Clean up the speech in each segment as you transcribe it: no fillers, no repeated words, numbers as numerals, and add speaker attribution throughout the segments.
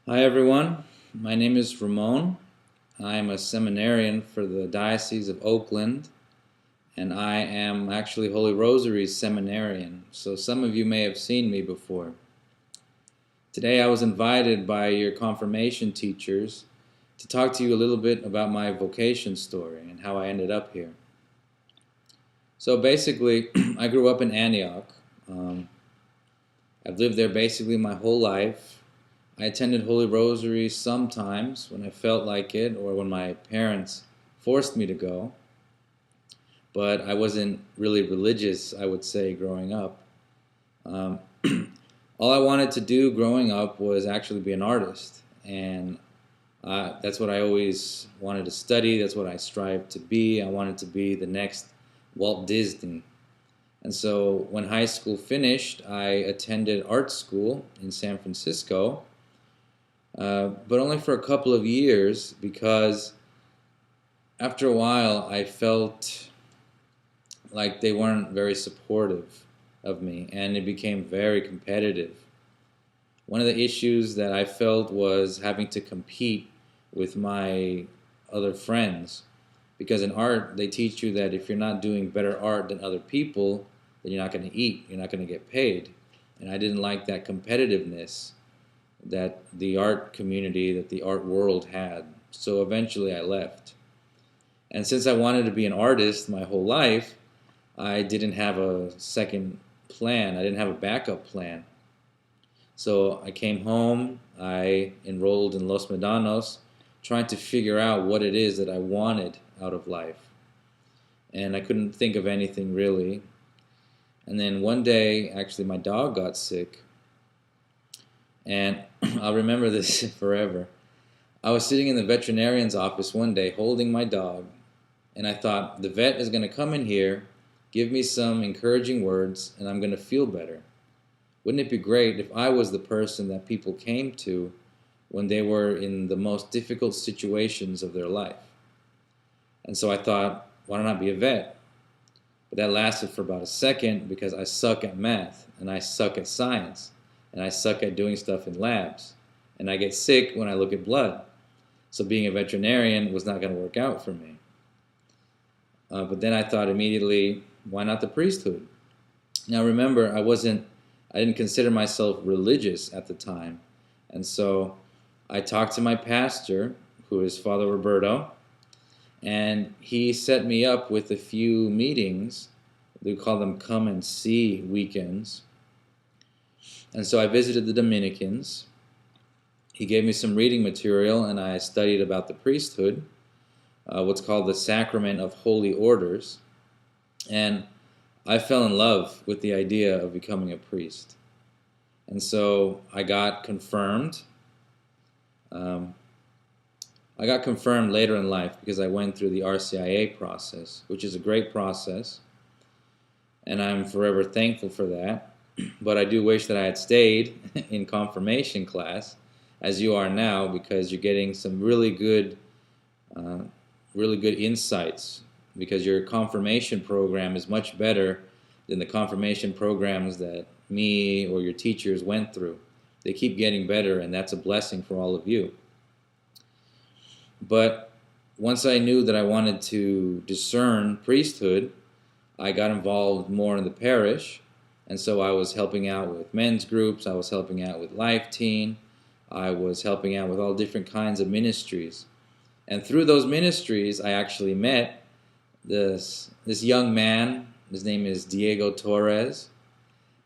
Speaker 1: Hi everyone, my name is Ramon. I'm a seminarian for the Diocese of Oakland, and I am actually Holy Rosary's seminarian, so some of you may have seen me before. Today I was invited by your confirmation teachers to talk to you a little bit about my vocation story and how I ended up here. So basically, I grew up in Antioch. I've lived there basically my whole life. I attended Holy Rosary sometimes when I felt like it or when my parents forced me to go, but I wasn't really religious, I would say, growing up. Um, all I wanted to do growing up was actually be an artist, and that's what I always wanted to study. That's what I strived to be. I wanted to be the next Walt Disney. And so when high school finished, I attended art school in San Francisco, but only for a couple of years because after a while I felt like they weren't very supportive of me and it became very competitive. One of the issues that I felt was having to compete with my other friends because in art they teach you that if you're not doing better art than other people, then you're not going to eat, you're not going to get paid. And I didn't like that competitiveness that the art community, that the art world had. So eventually I left. And since I wanted to be an artist my whole life, I didn't have a second plan. I didn't have a backup plan. So I came home, I enrolled in Los Medanos, trying to figure out what it is that I wanted out of life. And I couldn't think of anything really. And then one day, actually, my dog got sick. And I'll remember this forever. I was sitting in the veterinarian's office one day holding my dog, and I thought, the vet is going to come in here, give me some encouraging words, and I'm going to feel better. Wouldn't it be great if I was the person that people came to when they were in the most difficult situations of their life? And so I thought, why don't I be a vet? But that lasted for about a second because I suck at math, and I suck at science, and I suck at doing stuff in labs, and I get sick when I look at blood. So being a veterinarian was not going to work out for me. But then I thought immediately, why not the priesthood? Now remember, I didn't consider myself religious at the time. And so I talked to my pastor, who is Father Roberto, and he set me up with a few meetings. We call them come and see weekends. And so I visited the Dominicans. He gave me some reading material, and I studied about the priesthood, what's called the Sacrament of Holy Orders. And I fell in love with the idea of becoming a priest. And so I got confirmed. I got confirmed later in life because I went through the RCIA process, which is a great process. And I'm forever thankful for that. But I do wish that I had stayed in confirmation class, as you are now, because you're getting some really good insights, because your confirmation program is much better than the confirmation programs that me or your teachers went through. They keep getting better, and that's a blessing for all of you. But once I knew that I wanted to discern priesthood, I got involved more in the parish, and so I was helping out with men's groups, I was helping out with Life Teen, I was helping out with all different kinds of ministries. And through those ministries, I actually met this young man. His name is Diego Torres.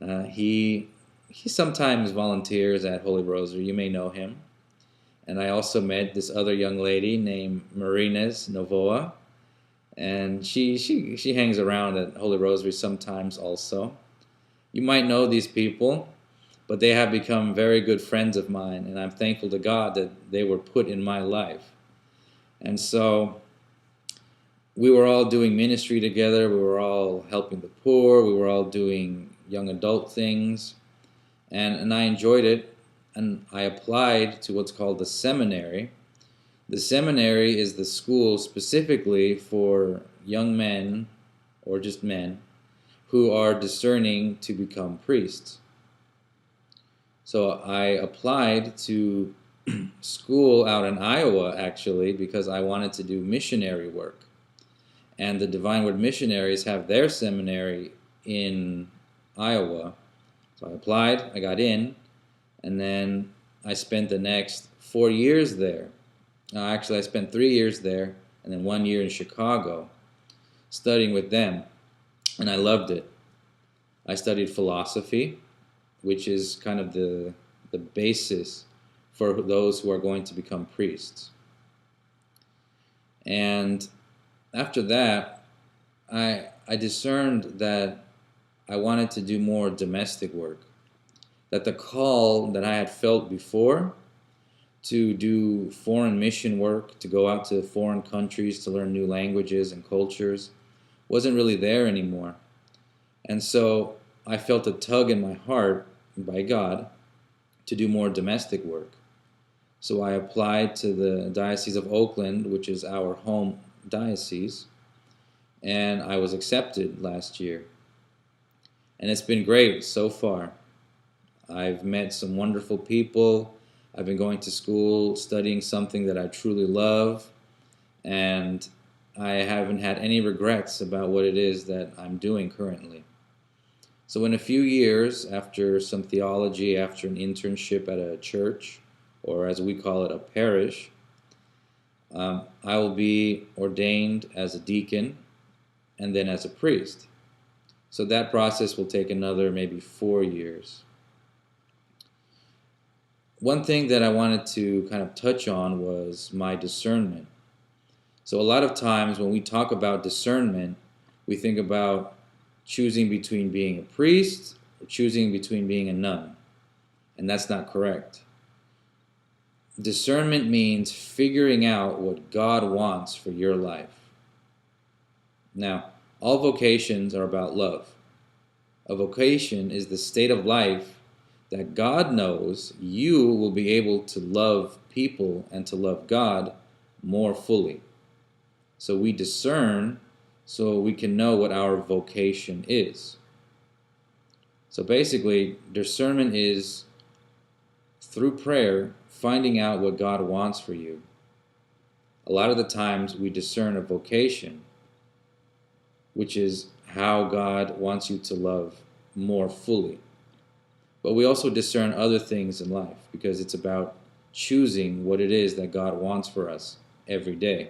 Speaker 1: He sometimes volunteers at Holy Rosary. You may know him. And I also met this other young lady named Marines Novoa. And she hangs around at Holy Rosary sometimes also. You might know these people, but they have become very good friends of mine. And I'm thankful to God that they were put in my life. And so we were all doing ministry together. We were all helping the poor. We were all doing young adult things. And I enjoyed it. And I applied to what's called the seminary. The seminary is the school specifically for young men, or just men, who are discerning to become priests. So I applied to school out in Iowa, actually, because I wanted to do missionary work. And the Divine Word Missionaries have their seminary in Iowa. So I applied, I got in, and then I spent the next 4 years there. Actually, I spent 3 years there, and then 1 year in Chicago, studying with them, and I loved it. I studied philosophy, which is kind of the basis for those who are going to become priests. And after that, I discerned that I wanted to do more domestic work, that the call that I had felt before to do foreign mission work, to go out to foreign countries to learn new languages and cultures, wasn't really there anymore. And so I felt a tug in my heart by God to do more domestic work. So I applied to the Diocese of Oakland, which is our home diocese, and I was accepted last year. And it's been great so far. I've met some wonderful people. I've been going to school, studying something that I truly love, and I haven't had any regrets about what it is that I'm doing currently. So in a few years, after some theology, after an internship at a church, or as we call it, a parish, I will be ordained as a deacon and then as a priest. So that process will take another maybe 4 years. One thing that I wanted to kind of touch on was my discernment. So a lot of times when we talk about discernment, we think about choosing between being a priest or choosing between being a nun. And that's not correct. Discernment means figuring out what God wants for your life. Now, all vocations are about love. A vocation is the state of life that God knows you will be able to love people and to love God more fully. So we discern so we can know what our vocation is. So basically, discernment is through prayer, finding out what God wants for you. A lot of the times we discern a vocation, which is how God wants you to love more fully. But we also discern other things in life because it's about choosing what it is that God wants for us every day.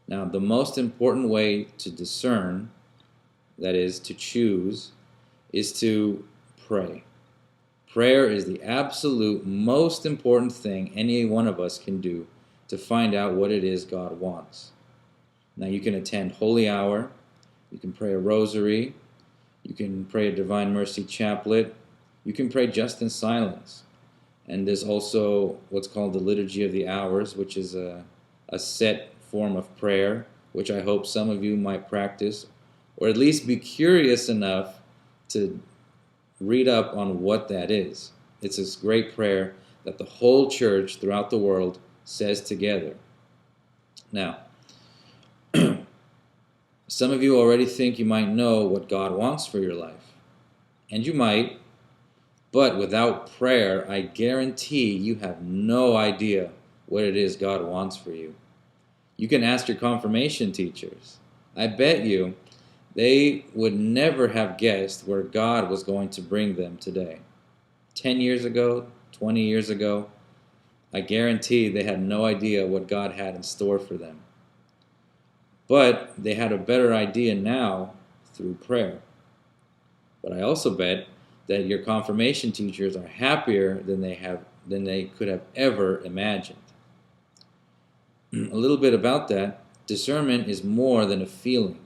Speaker 1: Now, the most important way to discern, that is, to choose, is to pray. Prayer is the absolute most important thing any one of us can do to find out what it is God wants. Now, you can attend Holy Hour, you can pray a rosary, you can pray a Divine Mercy Chaplet, you can pray just in silence. And there's also what's called the Liturgy of the Hours, which is a set form of prayer, which I hope some of you might practice, or at least be curious enough to read up on what that is. It's this great prayer that the whole church throughout the world says together. Now, some of you already think you might know what God wants for your life. And you might, but without prayer, I guarantee you have no idea what it is God wants for you. You can ask your confirmation teachers. I bet you they would never have guessed where God was going to bring them today. 10 years ago, 20 years ago, I guarantee they had no idea what God had in store for them. But they had a better idea now through prayer. But I also bet that your confirmation teachers are happier than they could have ever imagined. A little bit about that. Discernment is more than a feeling.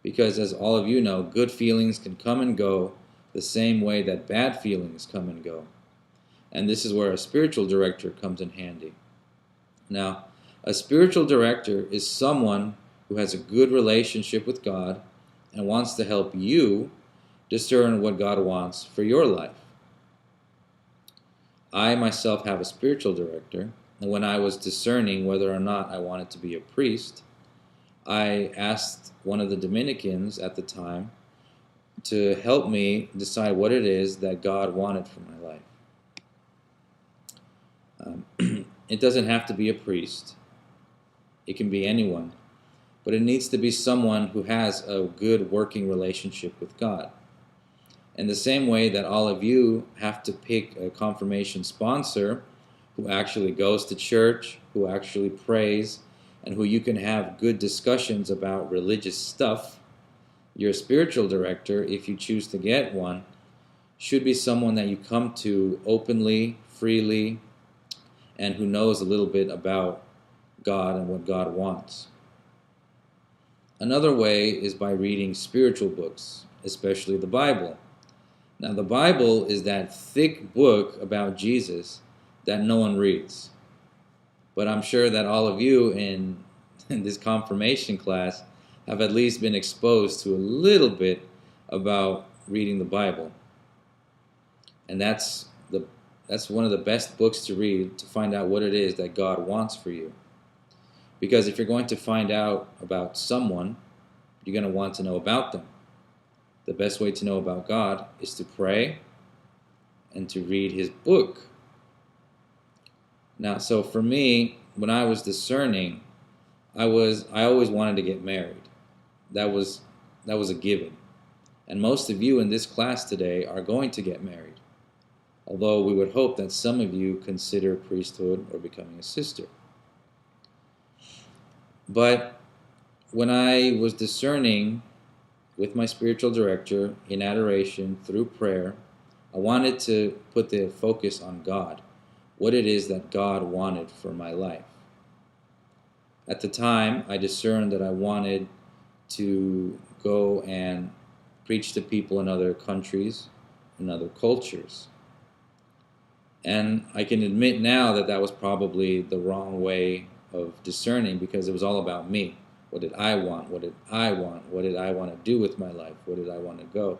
Speaker 1: Because as all of you know, good feelings can come and go the same way that bad feelings come and go. And this is where a spiritual director comes in handy. Now, a spiritual director is someone who has a good relationship with God and wants to help you discern what God wants for your life. I myself have a spiritual director, and when I was discerning whether or not I wanted to be a priest, I asked one of the Dominicans at the time to help me decide what it is that God wanted for my life. it doesn't have to be a priest. It can be anyone. But it needs to be someone who has a good working relationship with God. In the same way that all of you have to pick a confirmation sponsor who actually goes to church, who actually prays, and who you can have good discussions about religious stuff, your spiritual director, if you choose to get one, should be someone that you come to openly, freely, and who knows a little bit about God and what God wants. Another way is by reading spiritual books, especially the Bible. Now, the Bible is that thick book about Jesus that no one reads. But I'm sure that all of you in this confirmation class have at least been exposed to a little bit about reading the Bible. And that's one of the best books to read to find out what it is that God wants for you. Because if you're going to find out about someone, you're going to want to know about them. The best way to know about God is to pray and to read His book. Now, so for me, when I was discerning, I always wanted to get married. That was a given. And most of you in this class today are going to get married. Although we would hope that some of you consider priesthood or becoming a sister. But when I was discerning with my spiritual director in adoration through prayer, I wanted to put the focus on God, what it is that God wanted for my life. At the time, I discerned that I wanted to go and preach to people in other countries, in other cultures. And I can admit now that that was probably the wrong way of discerning, because it was all about me. What did I want? What did I want? What did I want to do with my life? What did I want to go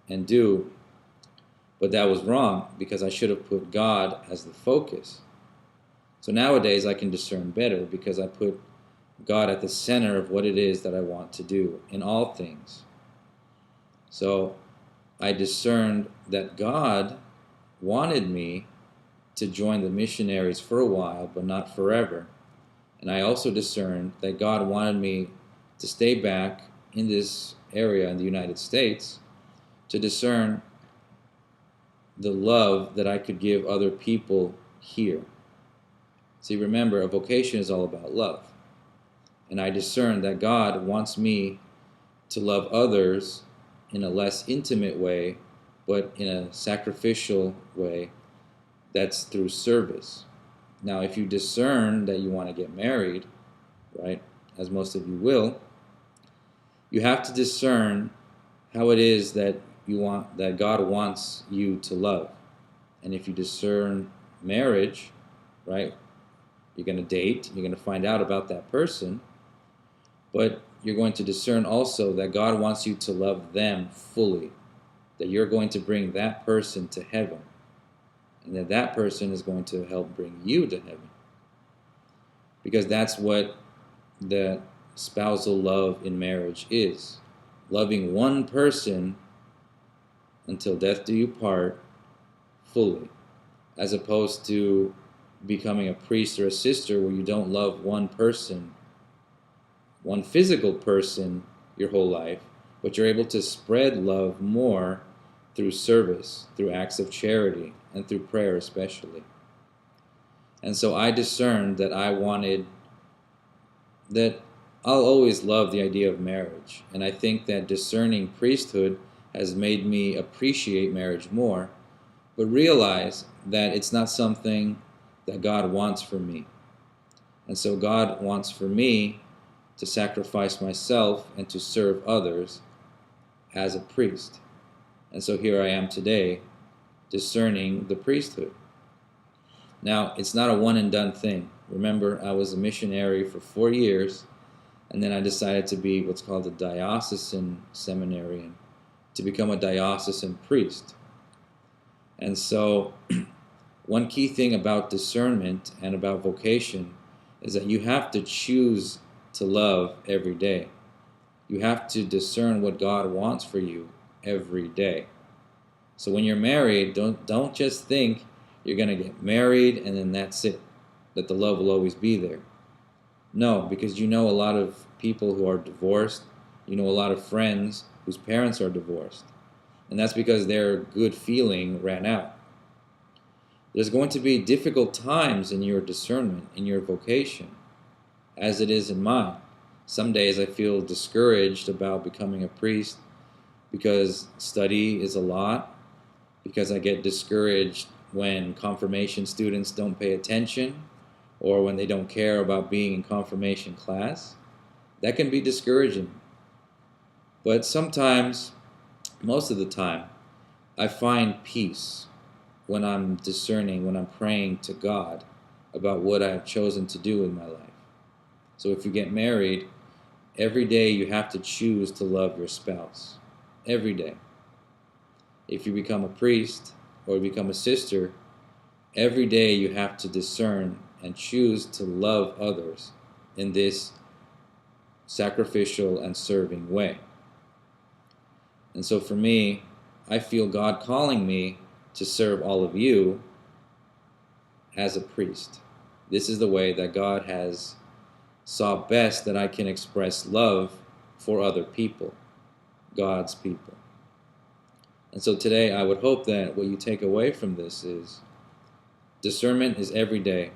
Speaker 1: and do? But that was wrong, because I should have put God as the focus. So nowadays I can discern better, because I put God at the center of what it is that I want to do in all things. So I discerned that God wanted me to join the missionaries for a while, but not forever. And I also discerned that God wanted me to stay back in this area in the United States to discern the love that I could give other people here. See, remember, a vocation is all about love. And I discerned that God wants me to love others in a less intimate way, but in a sacrificial way that's through service. Now, if you discern that you want to get married, right, as most of you will, you have to discern how it is that that God wants you to love. And if you discern marriage, right, you're going to date, you're going to find out about that person, but you're going to discern also that God wants you to love them fully, that you're going to bring that person to heaven, and that that person is going to help bring you to heaven. Because that's what the spousal love in marriage is. Loving one person until death do you part fully, as opposed to becoming a priest or a sister where you don't love one person, one physical person your whole life, but you're able to spread love more through service, through acts of charity, and through prayer especially. And so I discerned that that I'll always love the idea of marriage. And I think that discerning priesthood has made me appreciate marriage more, but realize that it's not something that God wants for me. And so God wants for me to sacrifice myself and to serve others as a priest. And so here I am today, discerning the priesthood. Now, it's not a one and done thing. Remember, I was a missionary for 4 years, and then I decided to be what's called a diocesan seminarian, to become a diocesan priest. And so one key thing about discernment and about vocation is that you have to choose to love every day. You have to discern what God wants for you every day. So when you're married, don't just think you're going to get married and then that's it. that the love will always be there. No, because you know a lot of people who are divorced. You know a lot of friends whose parents are divorced. And that's because their good feeling ran out. There's going to be difficult times in your discernment, in your vocation, as it is in mine. Some days I feel discouraged about becoming a priest because study is a lot, because I get discouraged when confirmation students don't pay attention or when they don't care about being in confirmation class. That can be discouraging. But sometimes, most of the time, I find peace when I'm discerning, when I'm praying to God about what I've chosen to do with my life. So if you get married, every day you have to choose to love your spouse. Every day. If you become a priest or become a sister, every day you have to discern and choose to love others in this sacrificial and serving way. And so for me, I feel God calling me to serve all of you as a priest. This is the way that God has saw best that I can express love for other people, God's people. And so today I would hope that what you take away from this is discernment is every day.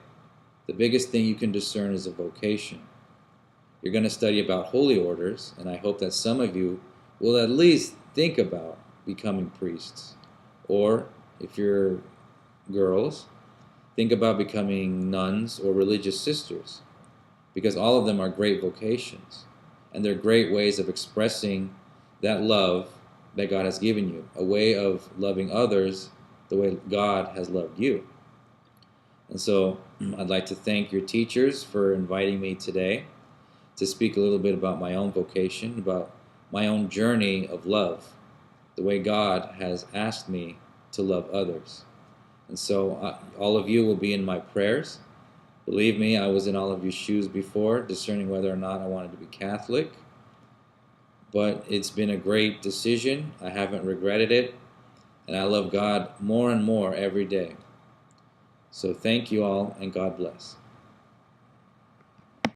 Speaker 1: The biggest thing you can discern is a vocation. You're going to study about holy orders, and I hope that some of you will at least think about becoming priests. Or, if you're girls, think about becoming nuns or religious sisters, because all of them are great vocations, and they're great ways of expressing that love that God has given you, a way of loving others the way God has loved you. And so I'd like to thank your teachers for inviting me today to speak a little bit about my own vocation, about my own journey of love, the way God has asked me to love others. And so all of you will be in my prayers. Believe me, I was in all of your shoes before, discerning whether or not I wanted to be Catholic. But it's been a great decision. I haven't regretted it. And I love God more and more every day. So thank you all, and God bless.